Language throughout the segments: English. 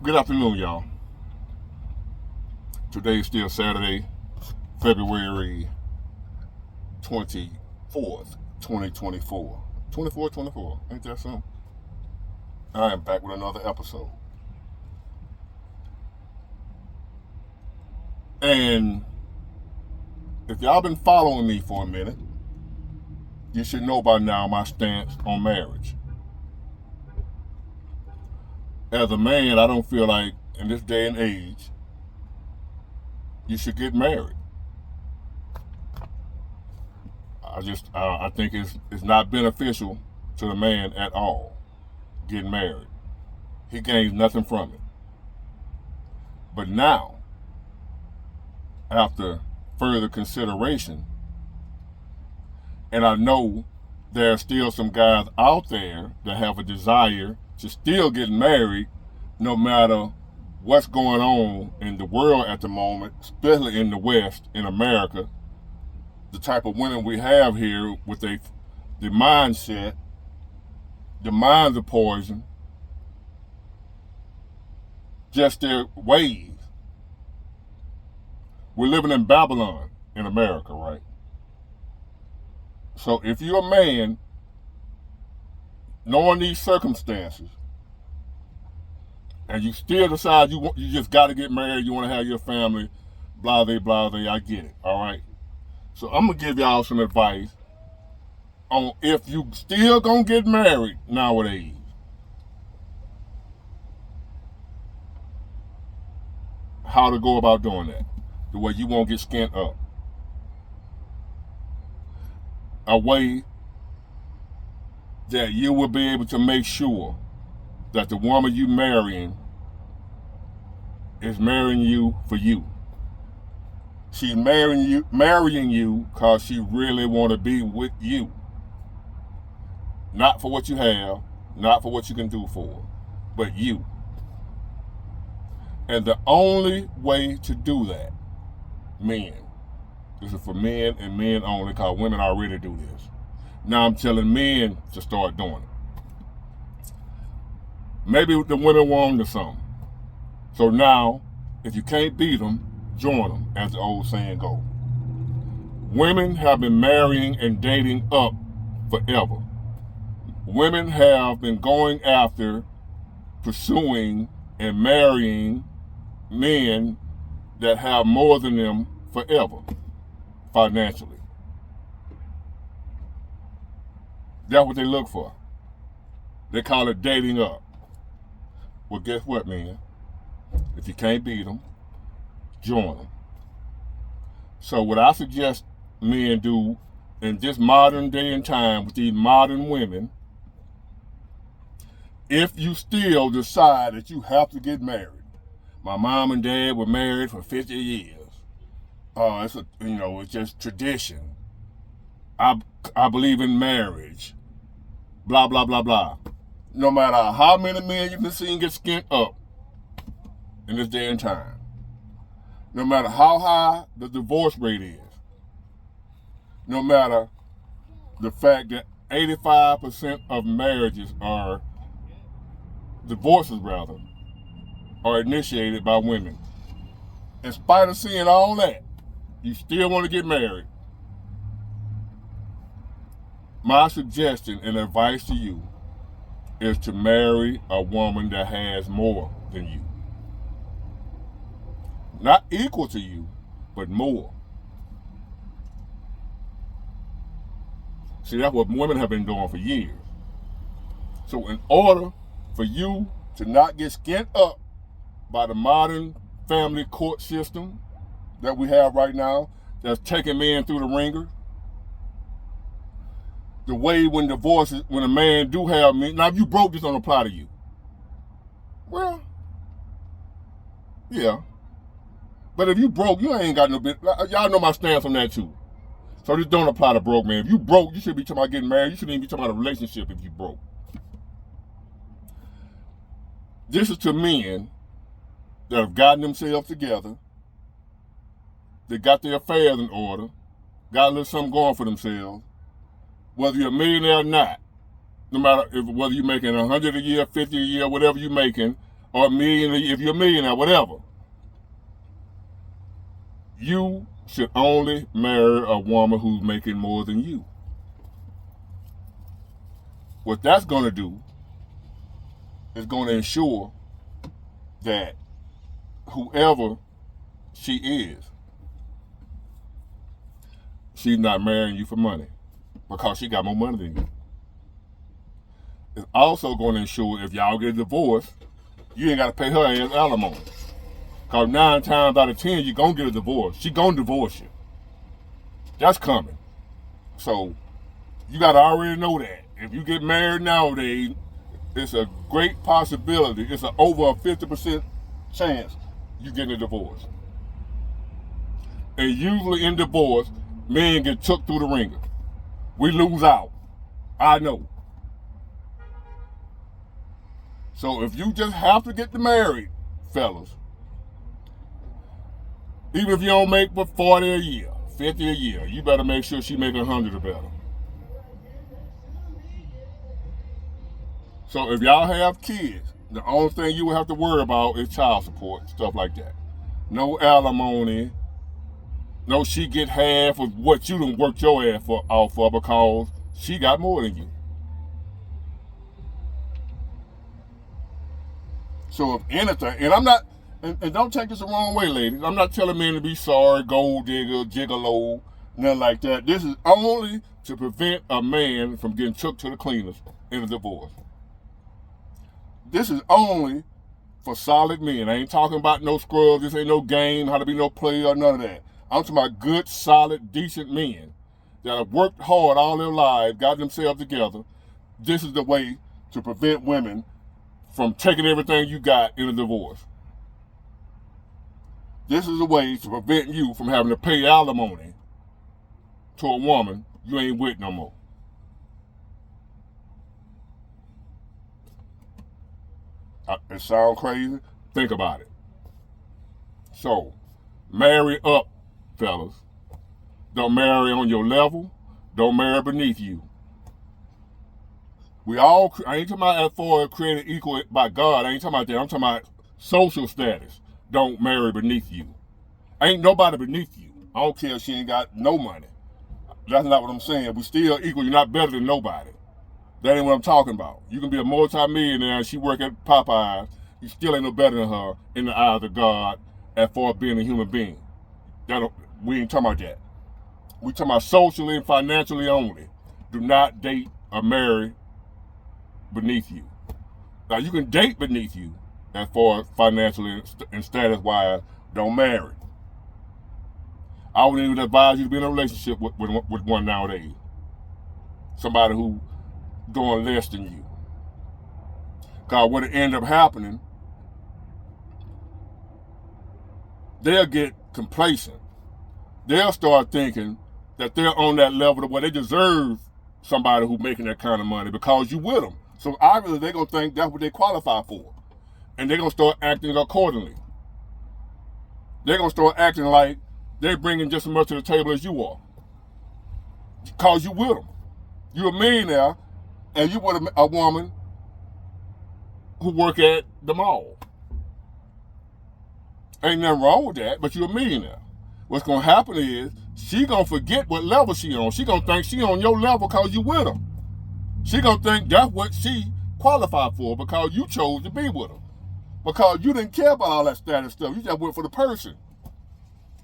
Good afternoon, y'all. Today is still Saturday, February 24th, 2024. 24. Ain't that something? I am back with another episode. And if y'all been following me for a minute, you should know by now my stance on marriage. As a man, I don't feel like in this day and age, you should get married. I think it's not beneficial to the man at all getting married. He gains nothing from it. But now, after further consideration, and I know there are still some guys out there that have a desire to still get married no matter what's going on in the world at the moment, especially in the West, in America. The type of women we have here with the mindset, the minds of poison, just their ways. We're living in Babylon in America, right? So if you're a man, knowing these circumstances, and you still decide you just got to get married, you want to have your family, blase, I get it, all right? So I'm going to give y'all some advice on if you still going to get married nowadays. How to go about doing that, the way you won't get skint up. A way that you will be able to make sure that the woman you marrying is marrying you for you. She's marrying you because she really want to be with you. Not for what you have, not for what you can do for her, but you. And the only way to do that, men, this is for men and men only, because women already do this. Now I'm telling men to start doing it. Maybe the women want something. So now, if you can't beat them, join them, as the old saying goes. Women have been marrying and dating up forever. Women have been going after, pursuing, and marrying men that have more than them forever, financially. That's what they look for. They call it dating up. Well, guess what, man? If you can't beat them, join them. So what I suggest men do in this modern day and time with these modern women, if you still decide that you have to get married, my mom and dad were married for 50 years. It's just tradition. I believe in marriage. Blah, blah, blah, blah. No matter how many men you can see get skint up in this day and time, no matter how high the divorce rate is, no matter the fact that 85% of marriages divorces are initiated by women. In spite of seeing all that, you still want to get married. My suggestion and advice to you is to marry a woman that has more than you. Not equal to you, but more. See, that's what women have been doing for years. So in order for you to not get skint up by the modern family court system that we have right now, that's taking men through the ringer, the way when a man do have men, now if you broke, this don't apply to you. Well, yeah. But if you broke, you ain't got no bit. Y'all know my stance on that too. So this don't apply to broke, man. If you broke, you should be talking about getting married. You shouldn't even be talking about a relationship if you broke. This is to men that have gotten themselves together. They got their affairs in order. Got a little something going for themselves. Whether you're a millionaire or not, no matter whether you're making 100 a year, 50 a year, whatever you're making, or a million if you're a millionaire, whatever. You should only marry a woman who's making more than you. What that's going to do is going to ensure that whoever she is, she's not marrying you for money because she got more money than you. It's also going to ensure if y'all get a divorce, you ain't got to pay her as alimony. Because 9 times out of 10, you're going to get a divorce. She going to divorce you. That's coming. So you got to already know that. If you get married nowadays, it's a great possibility. It's over a 50% chance you getting a divorce. And usually in divorce, men get took through the ringer. We lose out. I know. So if you just have to get married, fellas, even if you don't make but 40 a year, 50 a year, you better make sure she make 100 or better. So if y'all have kids, the only thing you will have to worry about is child support, stuff like that. No alimony. No, she get half of what you done worked your ass off for because she got more than you. So if anything, and I'm not, and don't take this the wrong way, ladies. I'm not telling men to be sorry, gold digger, gigolo, nothing like that. This is only to prevent a man from getting took to the cleaners in a divorce. This is only for solid men. I ain't talking about no scrubs. This ain't no game, how to be no player or none of that. I'm talking about good, solid, decent men that have worked hard all their lives, got themselves together. This is the way to prevent women from taking everything you got in a divorce. This is a way to prevent you from having to pay alimony to a woman you ain't with no more. It sounds crazy? Think about it. So, marry up, fellas. Don't marry on your level. Don't marry beneath you. We all, I ain't talking about for created equal by God. I ain't talking about that. I'm talking about social status. Don't marry beneath you. Ain't nobody beneath you. I don't care if she ain't got no money. That's not what I'm saying. We still equal. You're not better than nobody. That ain't what I'm talking about. You can be a multi-millionaire and she work at Popeyes. You still ain't no better than her in the eyes of God as far as being a human being. We ain't talking about that. We talking about socially and financially only. Do not date or marry beneath you. Now you can date beneath you as far as financially and status-wise. Don't marry. I wouldn't even advise you to be in a relationship with one nowadays. Somebody who doing less than you. Because what it end up happening, they'll get complacent. They'll start thinking that they're on that level where they deserve somebody who's making that kind of money because you with them. So obviously they're going to think that's what they qualify for. And they're going to start acting accordingly. They're going to start acting like they're bringing just as much to the table as you are. Because you with them. You're a millionaire and you with a woman who work at the mall. Ain't nothing wrong with that, but you're a millionaire. What's going to happen is she going to forget what level she on. She going to think she on your level because you with her. She going to think that's what she qualified for because you chose to be with her. Because you didn't care about all that status stuff. You just went for the person.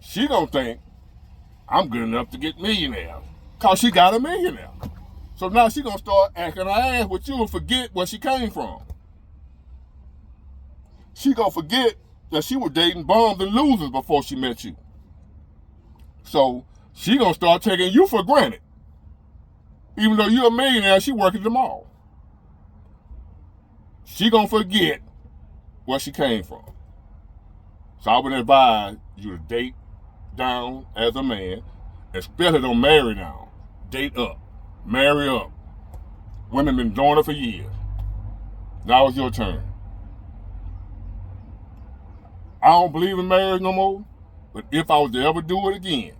She going to think, I'm good enough to get millionaires because she got a millionaire. So now she going to start acting her ass with you and forget where she came from. She going to forget that she was dating bums and losers before she met you. So she going to start taking you for granted. Even though you're a millionaire, she working at the mall. She going to forget where she came from. So I would advise you to date down as a man, especially don't marry down. Date up. Marry up. Women been doing it for years. Now it's your turn. I don't believe in marriage no more, but if I was to ever do it again,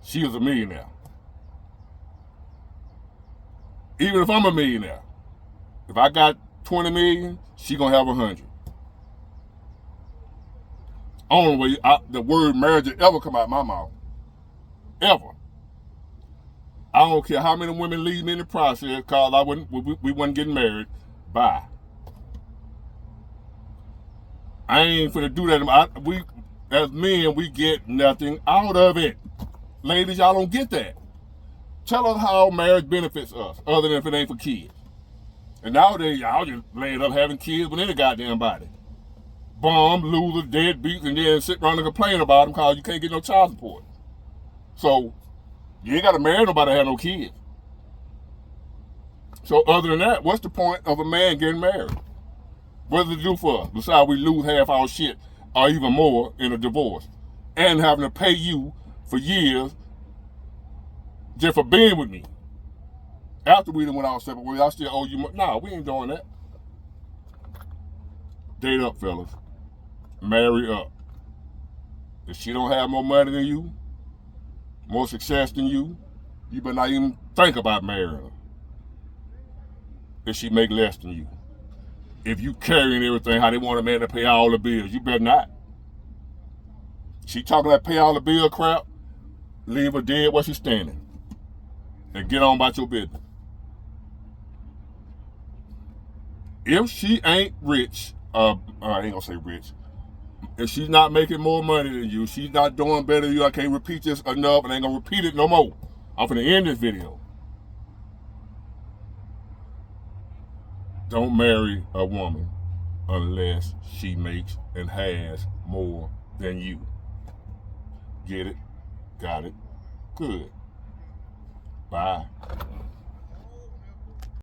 she was a millionaire. Even if I'm a millionaire, if I got 20 million, she gonna have 100. Only way the word marriage will ever come out of my mouth. Ever. I don't care how many women leave me in the process because we wasn't getting married. Bye. I ain't finna do that. We, as men, we get nothing out of it. Ladies, y'all don't get that. Tell us how marriage benefits us, other than if it ain't for kids. And nowadays, y'all just laying up having kids with any goddamn body. Bum, losers, deadbeats, and then sit around and complain about them because you can't get no child support. So, you ain't got to marry nobody to have no kids. So, other than that, what's the point of a man getting married? What does it do for us? Besides, we lose half our shit or even more in a divorce. And having to pay you for years just for being with me. After we done went out separate ways, I still owe you money. Nah, we ain't doing that. Date up, fellas. Marry up. If she don't have more money than you, more success than you better not even think about marrying her. If she make less than you. If you carrying everything, how they want a man to pay all the bills, you better not. She talking like pay all the bill crap, leave her dead where she's standing. And get on about your business. If she ain't rich, I ain't gonna say rich. If she's not making more money than you, she's not doing better than you, I can't repeat this enough and I ain't gonna repeat it no more. I'm finna end this video. Don't marry a woman unless she makes and has more than you. Get it? Got it? Good. Bye.